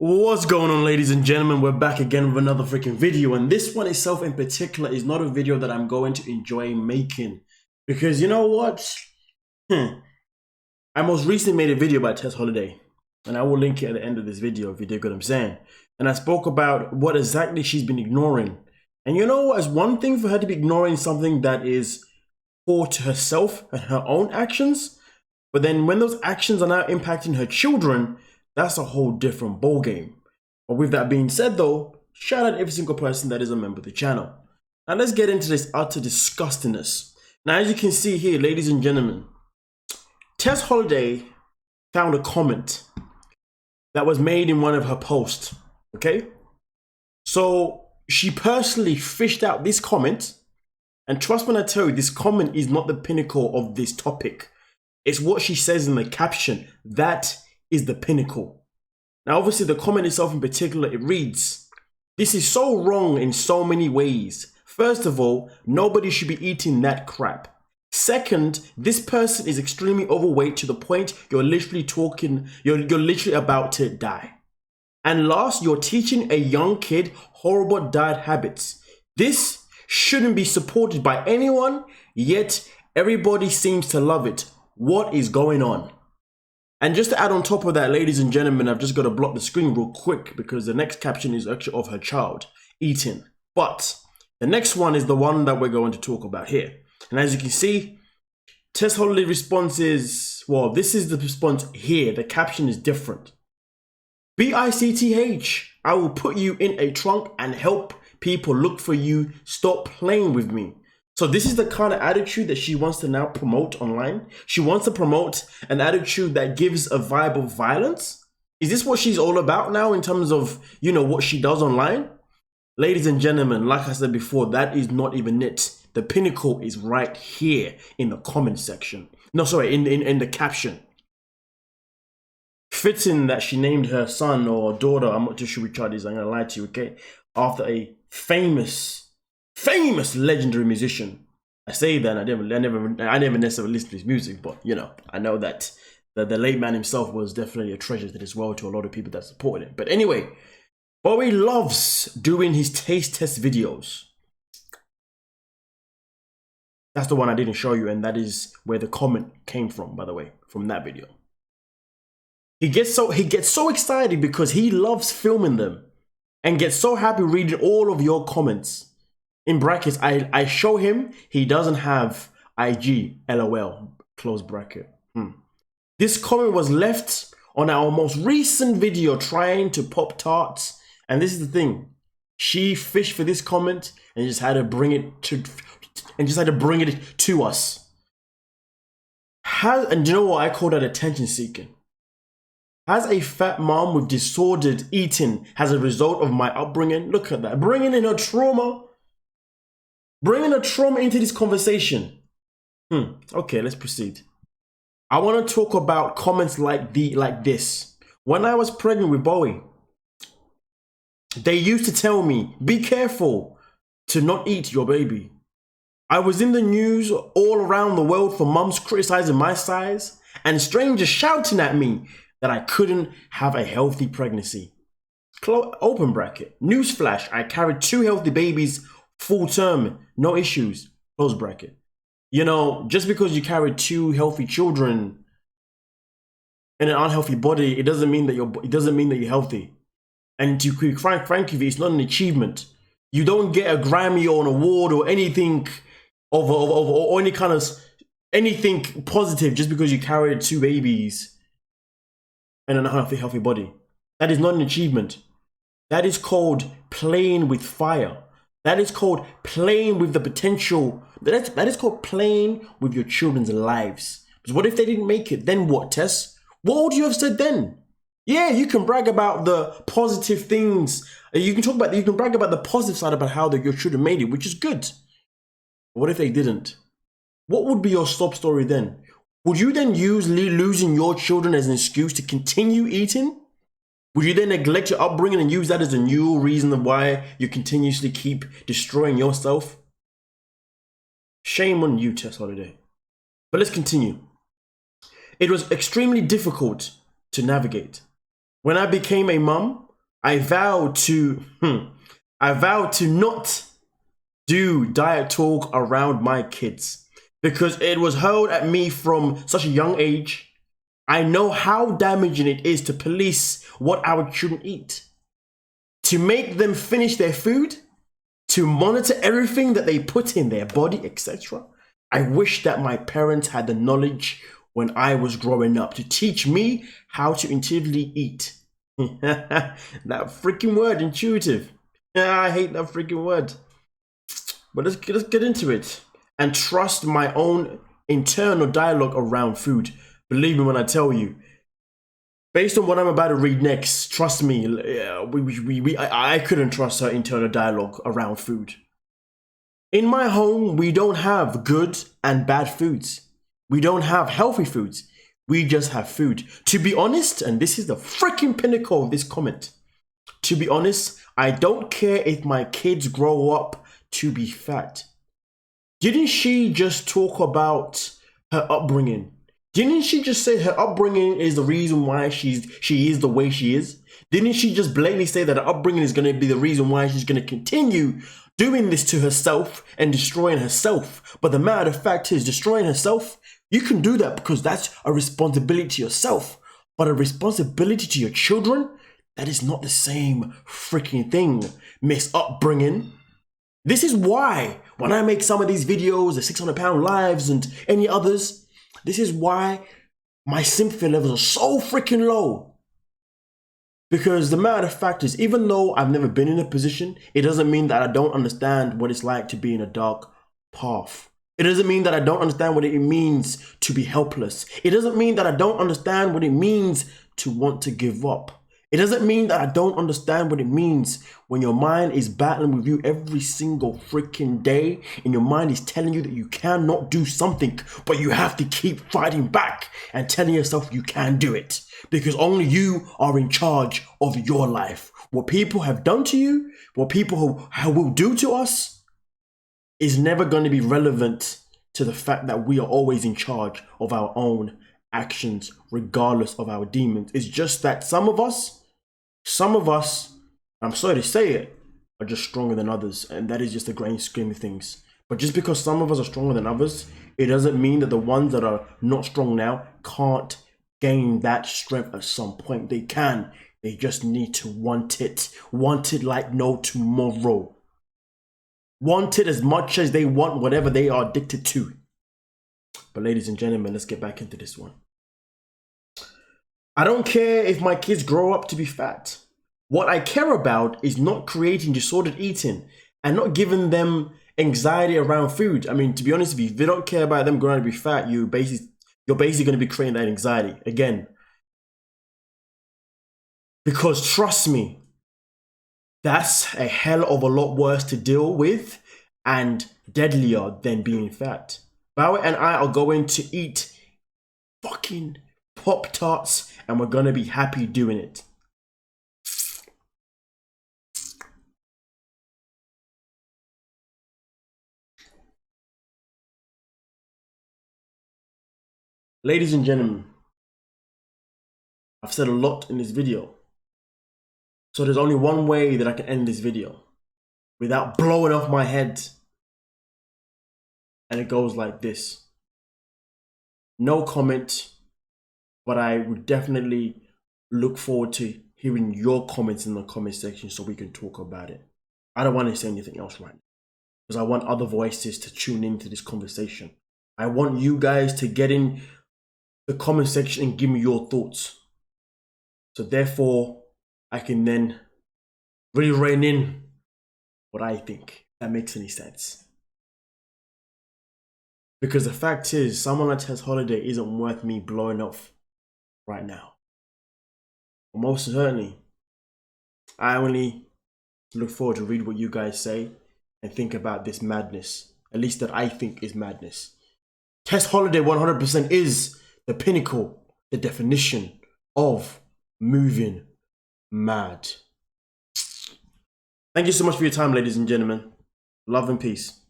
What's going on, ladies and gentlemen? We're back again with another freaking video, and this one itself in particular is not a video that I'm going to enjoy making, because you know what? I most recently made a video about Tess Holiday, and I will link it at the end of this video if you dig what I'm saying. And I spoke about what exactly she's been ignoring. And you know what? It's one thing for her to be ignoring something that is poor to herself and her own actions, but then when those actions are now impacting her children, that's a whole different ballgame. But with that being said though, shout out every single person that is a member of the channel. Now let's get into this utter disgustingness. Now as you can see here, ladies and gentlemen, Tess Holiday found a comment that was made in one of her posts, okay? So she personally fished out this comment, and trust when I tell you, this comment is not the pinnacle of this topic. It's what she says in the caption. That is the pinnacle. Now obviously the comment itself in particular, it reads, "This is so wrong in so many ways. First of all, nobody should be eating that crap. Second, this person is extremely overweight to the point you're literally about to die. And last, you're teaching a young kid horrible diet habits. This shouldn't be supported by anyone, yet everybody seems to love it. What is going on?" And just to add on top of that, ladies and gentlemen, I've just got to block the screen real quick because the next caption is actually of her child eating. But the next one is the one that we're going to talk about here. And as you can see, Tess Holiday response is, well, this is the response here. The caption is different. "BICTH, I will put you in a trunk and help people look for you. Stop playing with me." So this is the kind of attitude that she wants to now promote online. She wants to promote an attitude that gives a vibe of violence. Is this what she's all about now in terms of, you know, what she does online? Ladies and gentlemen, like I said before, that is not even it. The pinnacle is right here in the comment section. No, sorry, in the caption. Fitting that she named her son or daughter, I'm not too sure which child it is, I'm gonna lie to you, okay? After a famous legendary musician. I say that I never necessarily listen to his music, but you know, I know that the late man himself was definitely a treasure to this world to a lot of people that supported him. But anyway, Bowie loves doing his taste test videos. That's the one I didn't show you, and that is where the comment came from, by the way, from that video. He gets so excited because he loves filming them and gets so happy reading all of your comments. In brackets, I show him he doesn't have IG, LOL, close bracket. This comment was left on our most recent video trying to pop tarts. And this is the thing. She fished for this comment and just had to bring it to us. And you know what? I call that attention seeking. As a fat mom with disordered eating as a result of my upbringing, look at that. Bringing in her trauma into this conversation. Okay, let's proceed. I want to talk about comments like this. When I was pregnant with Bowie, they used to tell me, "Be careful to not eat your baby." I was in the news all around the world for mums criticizing my size and strangers shouting at me that I couldn't have a healthy pregnancy. Open bracket. Newsflash, I carried 2 healthy babies full term, no issues, close bracket. You know, just because you carry 2 healthy children in an unhealthy body, it doesn't mean that you're healthy. And to be frank with you, it's not an achievement. You don't get a Grammy or an award or anything or any kind of anything positive just because you carried 2 babies in an unhealthy body. That is not an achievement. That is called playing with fire. That is called playing with the potential. That is called playing with your children's lives. Because what if they didn't make it? Then what, Tess? What would you have said then? Yeah, you can brag about the positive things. You can brag about the positive side about how your children made it, which is good. But what if they didn't? What would be your stop story then? Would you then use losing your children as an excuse to continue eating? Would you then neglect your upbringing and use that as a new reason of why you continuously keep destroying yourself? Shame on you, Tess Holiday. But let's continue. It was extremely difficult to navigate. When I became a mum, I vowed to, I vowed to not do diet talk around my kids because it was hurled at me from such a young age. I know how damaging it is to police what our children eat, to make them finish their food, to monitor everything that they put in their body, etc. I wish that my parents had the knowledge when I was growing up to teach me how to intuitively eat. That freaking word, intuitive. I hate that freaking word. But let's get into it and trust my own internal dialogue around food. Believe me when I tell you, based on what I'm about to read next, trust me, I couldn't trust her internal dialogue around food. In my home, we don't have good and bad foods. We don't have healthy foods. We just have food. To be honest, and this is the freaking pinnacle of this comment, to be honest, I don't care if my kids grow up to be fat. Didn't she just talk about her upbringing? Didn't she just say her upbringing is the reason why she is the way she is? Didn't she just blatantly say that her upbringing is going to be the reason why she's going to continue doing this to herself and destroying herself? But the matter of fact is, destroying herself, you can do that because that's a responsibility to yourself. But a responsibility to your children, that is not the same freaking thing, Miss Upbringing. This is why when I make some of these videos, the 600-pound lives and any others, this is why my sympathy levels are so freaking low. Because the matter of fact is, even though I've never been in a position, it doesn't mean that I don't understand what it's like to be in a dark path. It doesn't mean that I don't understand what it means to be helpless. It doesn't mean that I don't understand what it means to want to give up. It doesn't mean that I don't understand what it means when your mind is battling with you every single freaking day and your mind is telling you that you cannot do something, but you have to keep fighting back and telling yourself you can do it because only you are in charge of your life. What people have done to you, what people will do to us is never going to be relevant to the fact that we are always in charge of our own actions, regardless of our demons. It's just that some of us, I'm sorry to say it, are just stronger than others. And that is just the grand scheme of things. But just because some of us are stronger than others, it doesn't mean that the ones that are not strong now can't gain that strength at some point. They can. They just need to want it. Want it like no tomorrow. Want it as much as they want whatever they are addicted to. But ladies and gentlemen, let's get back into this one. I don't care if my kids grow up to be fat. What I care about is not creating disordered eating and not giving them anxiety around food. I mean, to be honest, if you don't care about them growing up to be fat, you're basically going to be creating that anxiety again. Because trust me, that's a hell of a lot worse to deal with and deadlier than being fat. Bowie and I are going to eat fucking Pop-Tarts and we're going to be happy doing it. Ladies and gentlemen, I've said a lot in this video. So there's only one way that I can end this video without blowing off my head. And it goes like this. No comment, but I would definitely look forward to hearing your comments in the comment section so we can talk about it. I don't want to say anything else right now because I want other voices to tune into this conversation. I want you guys to get in the comment section and give me your thoughts. So therefore, I can then really rein in what I think, if that makes any sense. Because the fact is, someone like Tess Holliday isn't worth me blowing off right now. But most certainly, I only look forward to read what you guys say and think about this madness, at least that I think is madness. Tess Holliday 100% is the pinnacle, the definition of moving mad. Thank you so much for your time, ladies and gentlemen. Love and peace.